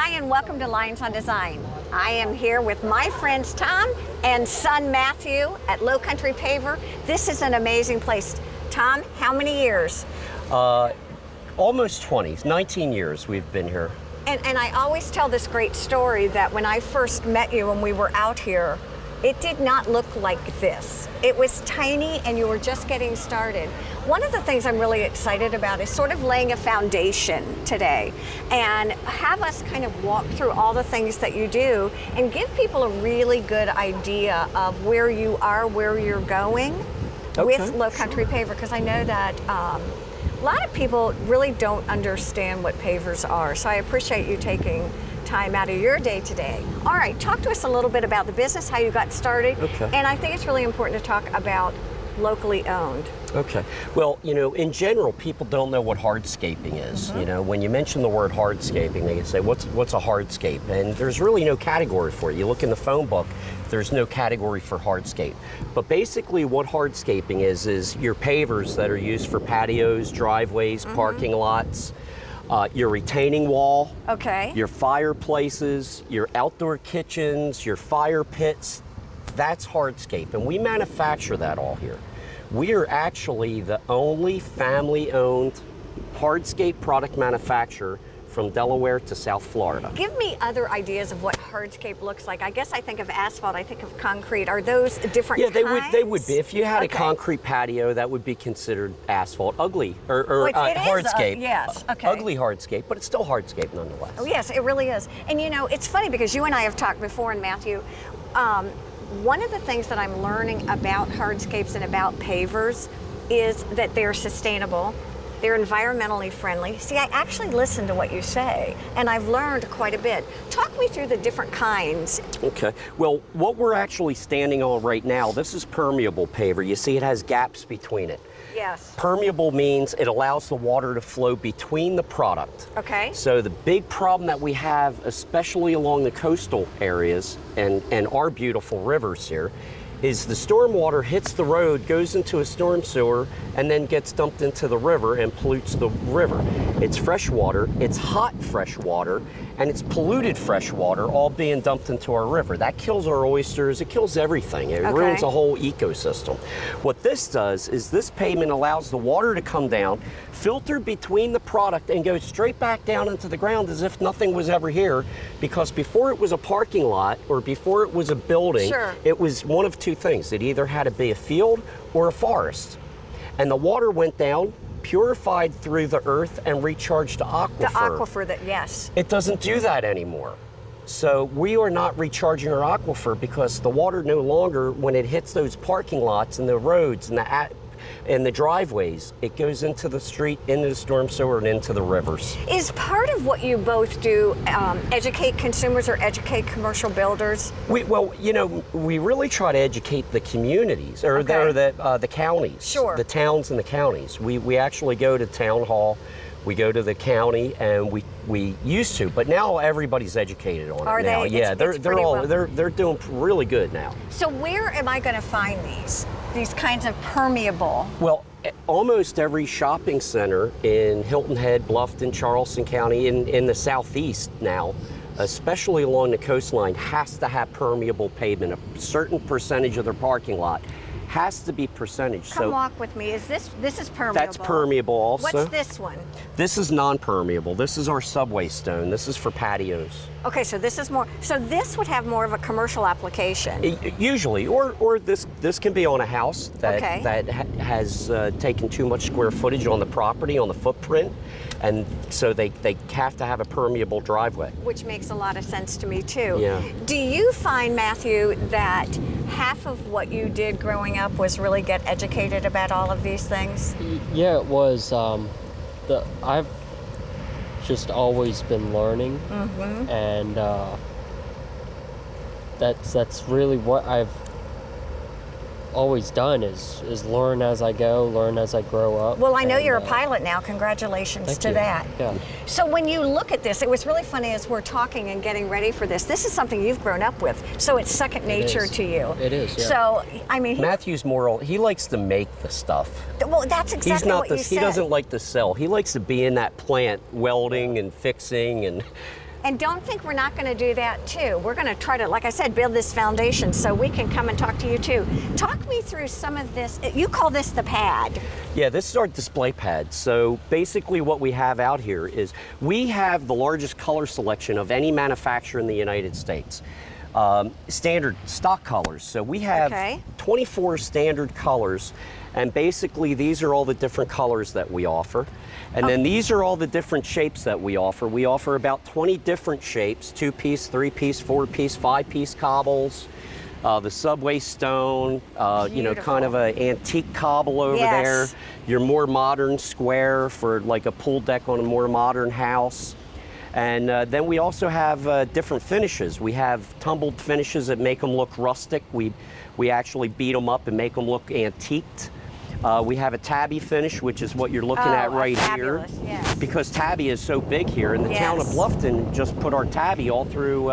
Hi, and welcome to Lynes on Design. I am here with my friends Tom and son Matthew at Lowcountry Paver. This is an amazing place. Tom, how many years? Almost 20, 19 years we've been here. And I always tell this great story that when I first met you and we were out here, it did not look like this. It was tiny and you were just getting started. One of the things I'm really excited about is sort of laying a foundation today and have us kind of walk through all the things that you do and give people a really good idea of where you are, where you're going with Lowcountry Paver, because I know that a lot of people really don't understand what pavers are. So I appreciate you taking time out of your day today. All right, talk to us a little bit about the business, how you got started. Okay. And I think it's really important to talk about locally owned. Okay. Well, you know, in general, people don't know what hardscaping is. You know, when you mention the word hardscaping, they can say, what's a hardscape? And there's really no category for it. You look in the phone book, there's no category for hardscape. But basically what hardscaping is your pavers that are used for patios, driveways, parking lots, your retaining wall, your fireplaces, your outdoor kitchens, your fire pits. That's hardscape, and we manufacture that all here. We are actually the only family-owned hardscape product manufacturer from Delaware to South Florida. Give me other ideas of what hardscape looks like. I guess I think of asphalt, I think of concrete. Are those different kinds? Yeah, they would be. If you had a concrete patio, that would be considered asphalt. Ugly, or hardscape. Yes, Ugly hardscape, but it's still hardscape nonetheless. Oh yes, it really is. And you know, it's funny because you and I have talked before, and Matthew, one of the things that I'm learning about hardscapes and about pavers is that they're sustainable, they're environmentally friendly. See, I actually listen to what you say, and I've learned quite a bit. Talk me through the different kinds. Okay, well, what we're actually standing on right now, this is permeable paver. You see it has gaps between it. Yes. Permeable means it allows the water to flow between the product. Okay. So the big problem that we have, especially along the coastal areas and our beautiful rivers here, is the storm water hits the road, goes into a storm sewer, and then gets dumped into the river and pollutes the river. It's fresh water, it's hot fresh water, and it's polluted fresh water all being dumped into our river. That kills our oysters, it kills everything. It ruins a whole ecosystem. What this does is this pavement allows the water to come down, filter between the product, and go straight back down into the ground as if nothing was ever here, because before it was a parking lot or before it was a building, it was one of two things. It either had to be a field or a forest. And the water went down, purified through the earth, and recharged the aquifer. The aquifer, that, yes. It doesn't do that anymore. So we are not recharging our aquifer because the water no longer, when it hits those parking lots and the roads and the driveways, it goes into the street, into the storm sewer, and into the rivers. Is part of what you both do educate consumers or educate commercial builders? Well, you know, we really try to educate the communities, or the counties, the towns and the counties. We actually go to town hall, we go to the county, and we used to, but now everybody's educated on it now. Yeah, they're doing really good now. So where am I going to find these kinds of permeable? Well, almost every shopping center in Hilton Head, Bluffton, Charleston County, in the southeast now, especially along the coastline, has to have permeable pavement. A certain percentage of their parking lot has to be percentage. Come walk with me. This is permeable? That's permeable also. What's this one? This is non-permeable. This is our subway stone. This is for patios. Okay, so this is more, so this would have more of a commercial application. Usually, or this can be on a house that has taken too much square footage on the property, on the footprint, and so they have to have a permeable driveway. Which makes a lot of sense to me too. Yeah. Do you find, Matthew, that half of what you did growing up was really get educated about all of these things? Yeah, it was. I've just always been learning, and that's really what I've always done is learn as I go, learn as I grow up. Well, I know you're a pilot now. Congratulations to that. Yeah. So when you look at this, it was really funny as we're talking and getting ready for this. This is something you've grown up with, so it's second nature to you. It is, yeah. So, I mean... Matthew's moral, he likes to make the stuff. Well, that's exactly what you said. He doesn't like to sell. He likes to be in that plant welding and fixing and... And don't think we're not going to do that too. We're going to try to, like I said, build this foundation so we can come and talk to you too. Talk me through some of this. You call this the pad. Yeah, this is our display pad. So basically what we have out here is we have the largest color selection of any manufacturer in the United States. Standard stock colors. So we have 24 standard colors, and basically these are all the different colors that we offer. And then these are all the different shapes that we offer. We offer about 20 different shapes, 2-piece, 3-piece, 4-piece, 5-piece cobbles, the subway stone, you know, kind of an antique cobble over there. Your more modern square for like a pool deck on a more modern house. And then we also have different finishes. We have tumbled finishes that make them look rustic. We actually beat them up and make them look antiqued. We have a tabby finish, which is what you're looking at right here. Yes. Because tabby is so big here, and the town of Bluffton just put our tabby all through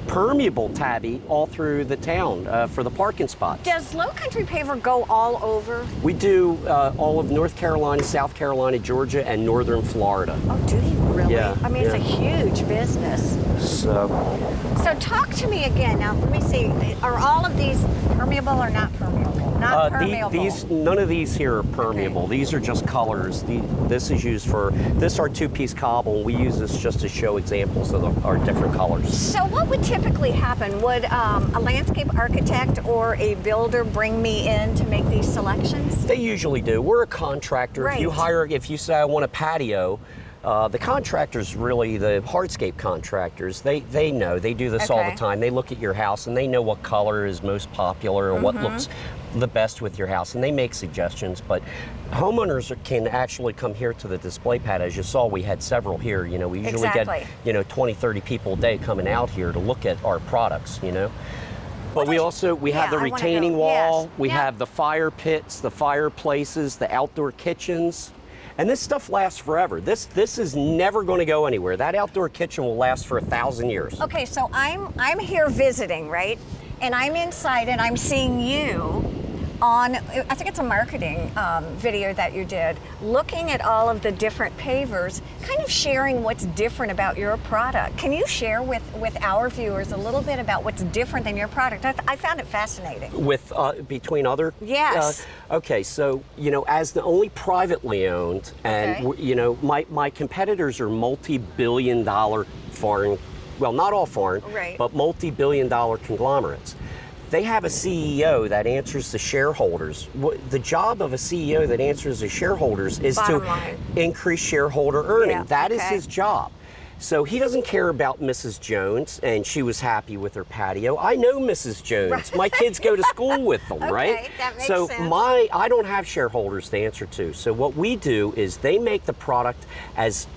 permeable tabby all through the town for the parking spots. Does Lowcountry Paver go all over? We do all of North Carolina, South Carolina, Georgia, and northern Florida. Oh, do you really? Yeah, I mean, it's a huge business. So talk to me again. Now, let me see. Are all of these permeable or not permeable? Not permeable. None of these here are permeable. Okay. These are just colors. This is used for, this our 2-piece cobble. We use this just to show examples of our different colors. So what would typically happen? Would a landscape architect or a builder bring me in to make these selections? They usually do. We're a contractor. Right. If you say I want a patio, the contractors, really the hardscape contractors, they know. They do this all the time. They look at your house and they know what color is most popular or what looks the best with your house, and they make suggestions. But homeowners can actually come here to the display pad. As you saw, we had several here. You know, we usually get, you know, 20, 30 people a day coming out here to look at our products, you know. But we have the retaining wall, we have the fire pits, the fireplaces, the outdoor kitchens. And this stuff lasts forever. This is never going to go anywhere. That outdoor kitchen will last for 1,000 years. Okay, so I'm here visiting, right? And I'm inside and I'm seeing you on, I think it's a marketing video that you did, looking at all of the different pavers, kind of sharing what's different about your product. Can you share with our viewers a little bit about what's different than your product? I found it fascinating. With between other? Yes. Okay, so, you know, as the only privately owned, and, you know, my competitors are multi-billion-dollar foreign, well, not all foreign, but multi-billion-dollar conglomerates. They have a CEO that answers to shareholders. The job of a CEO that answers to shareholders is to increase shareholder earning. That is his job. So he doesn't care about Mrs. Jones, and she was happy with her patio. I know Mrs. Jones. My kids go to school with them, right? That makes so sense. I don't have shareholders to answer to. So what we do is they make the product as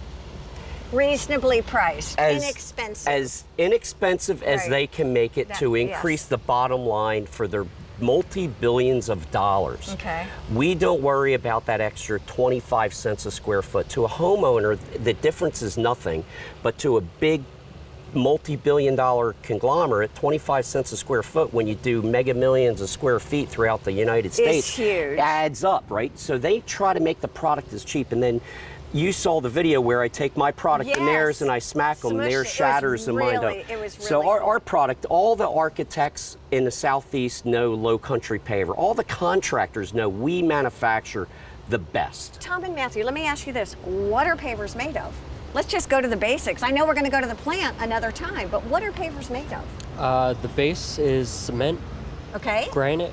reasonably priced, inexpensive. As inexpensive as they can make it to increase the bottom line for their multi-billions of dollars. Okay. We don't worry about that extra 25 cents a square foot. To a homeowner, the difference is nothing, but to a big multi-billion-dollar conglomerate, 25 cents a square foot when you do mega millions of square feet throughout the United States adds up, right? So they try to make the product as cheap, and then you saw the video where I take my product and theirs and I smack them, theirs shatters and mine don't. It was really so our product, all the architects in the Southeast know Lowcountry Paver. All the contractors know we manufacture the best. Tom and Matthew, let me ask you this. What are pavers made of? Let's just go to the basics. I know we're going to go to the plant another time, but what are pavers made of? The base is cement, granite,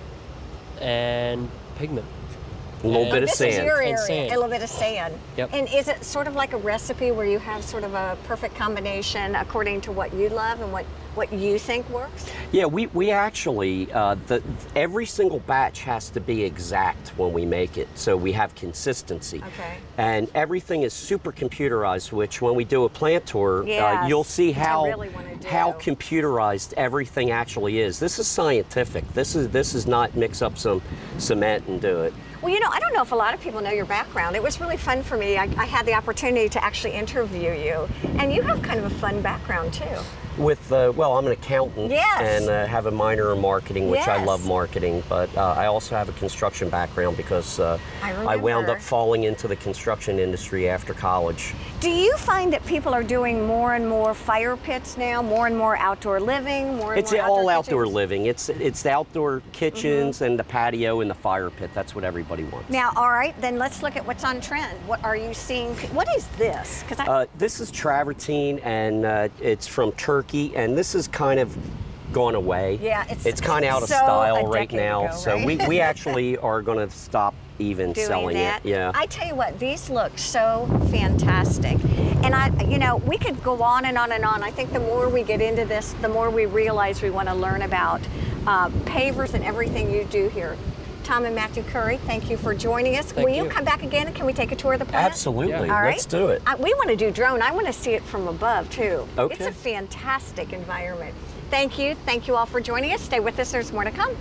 and pigment. A little bit of this sand. Is your area, And sand. a little bit of sand. Yep. And is it sort of like a recipe where you have sort of a perfect combination according to what you love and what you think works? Yeah, we actually, every single batch has to be exact when we make it, so we have consistency. Okay. And everything is super computerized, which when we do a plant tour, you'll see how computerized everything actually is. This is scientific. This is not mix up some cement and do it. Well, you know, I don't know if a lot of people know your background. It was really fun for me. I had the opportunity to actually interview you, and you have kind of a fun background too. Well, I'm an accountant Yes. and have a minor in marketing, which I Yes. love marketing, but I also have a construction background because I wound up falling into the construction industry after college. Do you find that people are doing more and more fire pits now, more and more outdoor living, more and It's more all outdoor outdoor kitchens? living. It's the outdoor kitchens and the patio and the fire pit. That's what everybody wants. Now, all right, then let's look at what's on trend. What are you seeing? What is this? Because This is travertine, and it's from Turkey, and this is kind of gone away. Yeah, it's kind of out of so style a right decade now. ago, So right? we actually are going to stop even doing selling that. it. Yeah. I tell you what, these look so fantastic. And we could go on and on and on. I think the more we get into this, the more we realize we want to learn about pavers and everything you do here. Tom and Matthew Curry, thank you for joining us. Will you you. come back again and can we take a tour of the plant? Absolutely. Yeah. All right. Let's do it. We want to do drone. I want to see it from above too. Okay. It's a fantastic environment. Thank you. Thank you all for joining us. Stay with us. There's more to come.